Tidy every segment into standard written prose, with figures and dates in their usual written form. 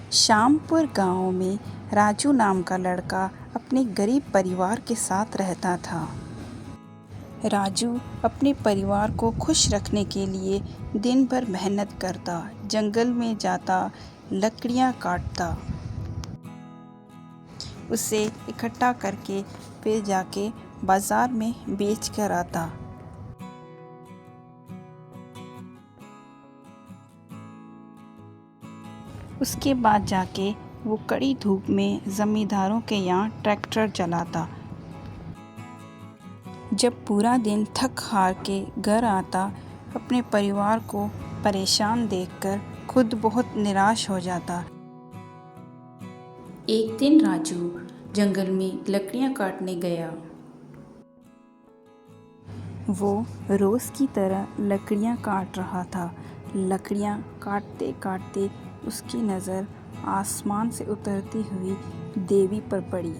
श्यामपुर गांव में राजू नाम का लड़का अपने गरीब परिवार के साथ रहता था। राजू अपने परिवार को खुश रखने के लिए दिन भर मेहनत करता, जंगल में जाता, लकड़ियां काटता, उसे इकट्ठा करके फिर जाके बाजार में बेच कर आता। उसके बाद जाके वो कड़ी धूप में जमींदारों के यहाँ ट्रैक्टर चलाता। जब पूरा दिन थक हार के घर आता, अपने परिवार को परेशान देखकर खुद बहुत निराश हो जाता। एक दिन राजू जंगल में लकड़ियां काटने गया। वो रोज की तरह लकड़ियां काट रहा था। लकड़ियां काटते काटते उसकी नज़र आसमान से उतरती हुई देवी पर पड़ी।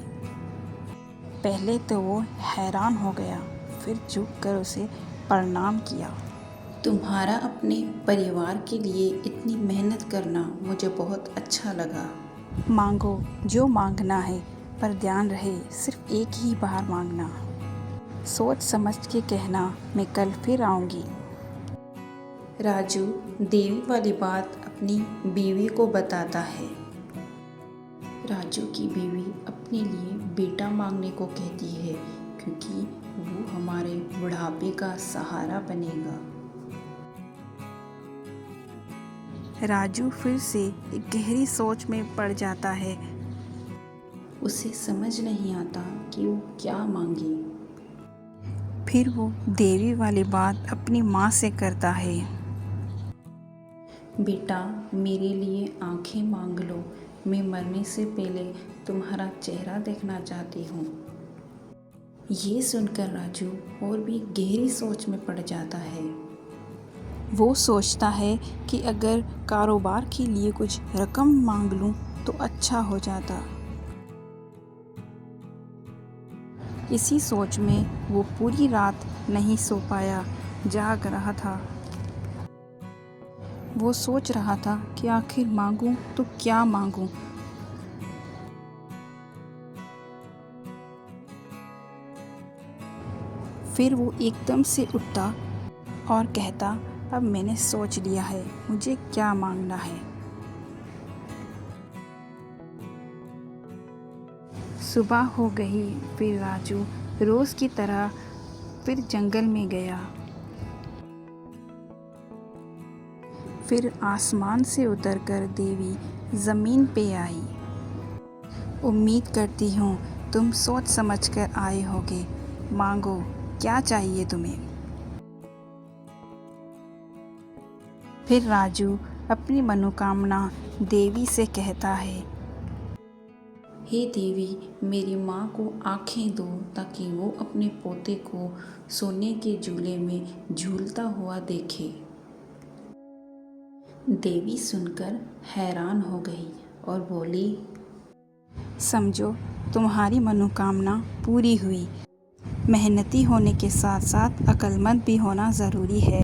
पहले तो वो हैरान हो गया, फिर झुककर उसे प्रणाम किया। तुम्हारा अपने परिवार के लिए इतनी मेहनत करना मुझे बहुत अच्छा लगा। मांगो जो मांगना है, पर ध्यान रहे सिर्फ एक ही बार मांगना। सोच समझ के कहना, मैं कल फिर आऊँगी। राजू देवी वाली बात अपनी बीवी को बताता है। राजू की बीवी अपने लिए बेटा मांगने को कहती है, क्योंकि वो हमारे बुढ़ापे का सहारा बनेगा। राजू फिर से एक गहरी सोच में पड़ जाता है। उसे समझ नहीं आता कि वो क्या मांगे। फिर वो देवी वाली बात अपनी माँ से करता है। बेटा, मेरे लिए आंखें मांग लो, मैं मरने से पहले तुम्हारा चेहरा देखना चाहती हूँ। ये सुनकर राजू और भी गहरी सोच में पड़ जाता है। वो सोचता है कि अगर कारोबार के लिए कुछ रकम मांग लूँ तो अच्छा हो जाता। इसी सोच में वो पूरी रात नहीं सो पाया, जाग रहा था। वो सोच रहा था कि आखिर मांगूं तो क्या मांगूं। फिर वो एकदम से उठता और कहता, अब मैंने सोच लिया है, मुझे क्या मांगना है। सुबह हो गई। फिर राजू रोज की तरह फिर जंगल में गया। फिर आसमान से उतरकर देवी ज़मीन पे आई। उम्मीद करती हूँ तुम सोच समझ कर आए होगे। मांगो, क्या चाहिए तुम्हें। फिर राजू अपनी मनोकामना देवी से कहता है, हे देवी, मेरी माँ को आँखें दो ताकि वो अपने पोते को सोने के झूले में झूलता हुआ देखे। देवी सुनकर हैरान हो गई और बोली, समझो तुम्हारी मनोकामना पूरी हुई। मेहनती होने के साथ साथ अक्लमंद भी होना ज़रूरी है।